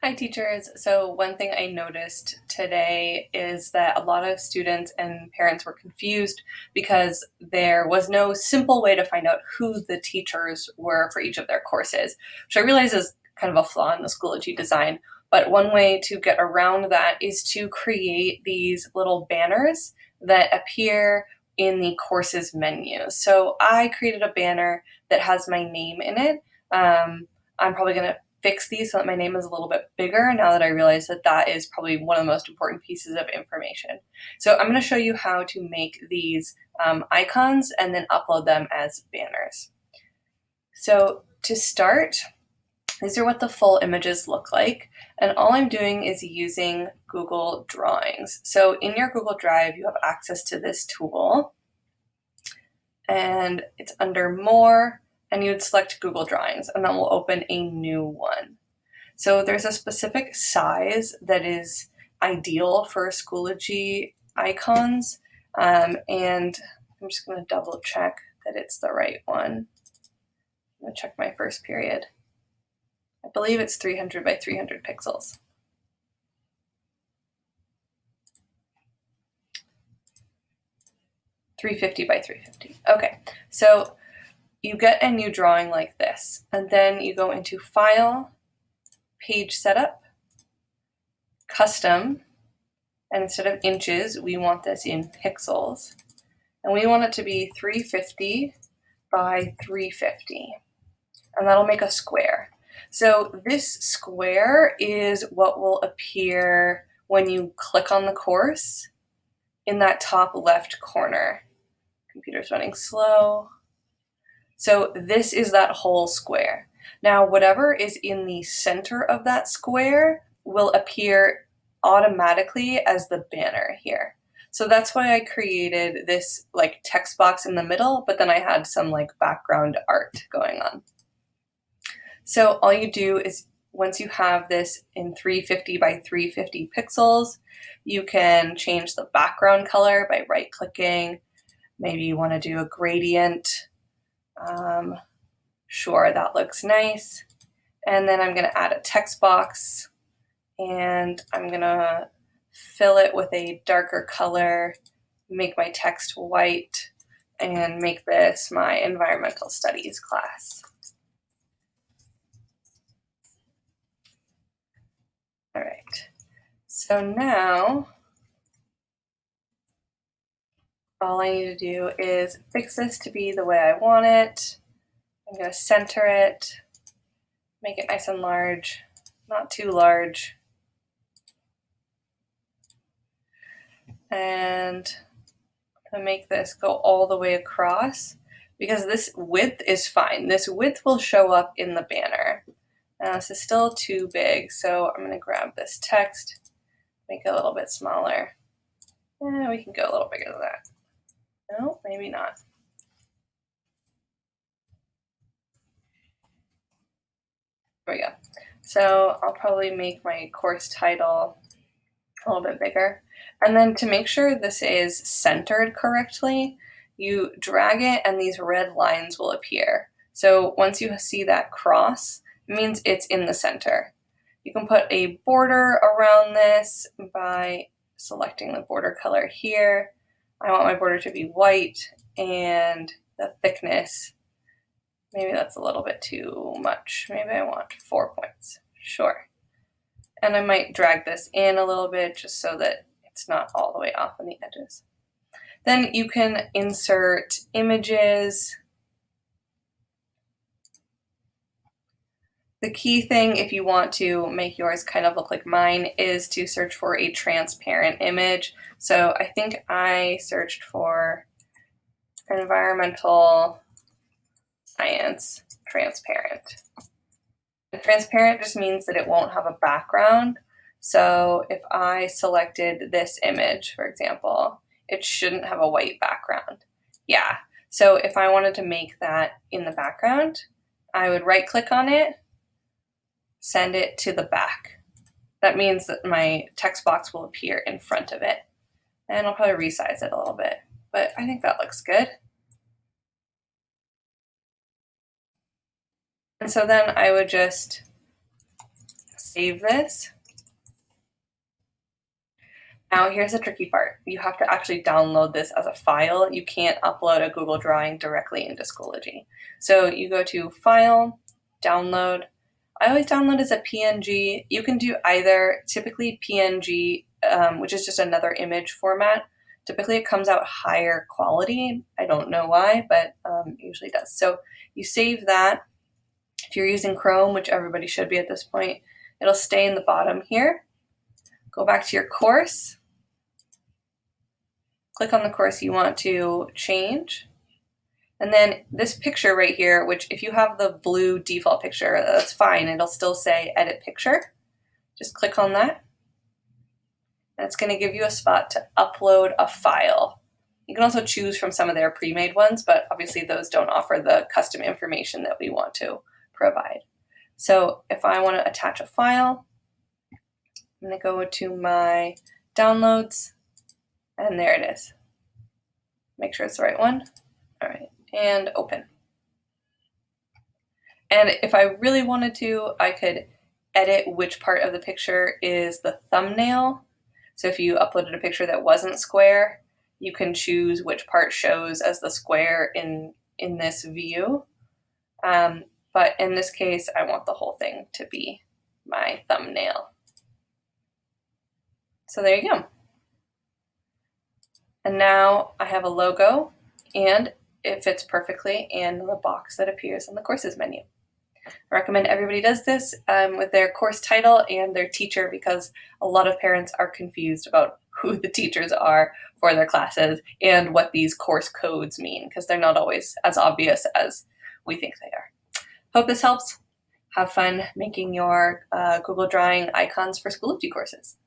Hi teachers. So one thing I noticed today is that a lot of students and parents were confused because there was no simple way to find out who the teachers were for each of their courses, which I realize is kind of a flaw in the Schoology design. But one way to get around that is to create these little banners that appear in the courses menu. So I created a banner that has my name in it. I'm probably going to fix these so that my name is a little bit bigger now that I realize that that is probably one of the most important pieces of information. So I'm going to show you how to make these icons and then upload them as banners. So to start, these are what the full images look like. And all I'm doing is using Google Drawings. So in your Google Drive, you have access to this tool. And it's under More, and you would select Google Drawings, and that will open a new one. So there's a specific size that is ideal for Schoology icons, and I'm just going to double check that it's the right one. I'm going to check my first period. I believe it's 300 by 300 pixels. .350 by 350. Okay, so you get a new drawing like this, and then you go into File, Page Setup, Custom, and instead of inches, we want this in pixels. And we want it to be 350 by 350, and that'll make a square. So this square is what will appear when you click on the course in that top left corner. Computer's running slow. So this is that whole square. Now, whatever is in the center of that square will appear automatically as the banner here. So that's why I created this like text box in the middle, but then I had some like background art going on. So all you do is once you have this in 350 by 350 pixels, you can change the background color by right-clicking. Maybe you want to do a gradient. Sure, that looks nice. And then I'm going to add a text box, and I'm going to fill it with a darker color, make my text white, and make this my environmental studies class. All right, so now all I need to do is fix this to be the way I want it. I'm going to center it, make it nice and large, not too large. And I'm going to make this go all the way across because this width is fine. This width will show up in the banner. Now this is still too big, so I'm going to grab this text, make it a little bit smaller. And we can go a little bigger than that. No, maybe not. There we go. So I'll probably make my course title a little bit bigger. And then to make sure this is centered correctly, you drag it and these red lines will appear. So once you see that cross, it means it's in the center. You can put a border around this by selecting the border color here. I want my border to be white, and the thickness, maybe that's a little bit too much. Maybe I want 4 points. Sure. And I might drag this in a little bit just so that it's not all the way off on the edges. Then you can insert images. The key thing, if you want to make yours kind of look like mine, is to search for a transparent image. So I think I searched for environmental science transparent. And transparent just means that it won't have a background. So if I selected this image, for example, it shouldn't have a white background. Yeah, so if I wanted to make that in the background, I would right-click on it, send it to the back. That means that my text box will appear in front of it. And I'll probably resize it a little bit, but I think that looks good. And so then I would just Save this. Now here's the tricky part. You have to actually download this as a file. You can't upload a Google Drawing directly into Schoology. So you go to File, Download. I always download as a PNG. You can do either. Typically PNG, which is just another image format. Typically it comes out higher quality. I don't know why, but it usually does. So you save that. If you're using Chrome, which everybody should be at this point, it'll stay in the bottom here. Go back to your course. Click on the course you want to change. And then this picture right here, which if you have the blue default picture, that's fine. It'll still say edit picture. Just click on that. And it's going to give you a spot to upload a file. You can also choose from some of their pre-made ones, but obviously those don't offer the custom information that we want to provide. So if I want to attach a file, I'm going to go to my downloads, and there it is. Make sure it's the right one. All right, and open. And if I really wanted to, I could edit which part of the picture is the thumbnail. So if you uploaded a picture that wasn't square, you can choose which part shows as the square in this view. But in this case, I want the whole thing to be my thumbnail. So there you go. And now I have a logo, and it fits perfectly in the box that appears on the courses menu. I recommend everybody does this with their course title and their teacher, because a lot of parents are confused about who the teachers are for their classes and what these course codes mean, because they're not always as obvious as we think they are. Hope this helps. Have fun making your Google Drawing icons for Schoology courses.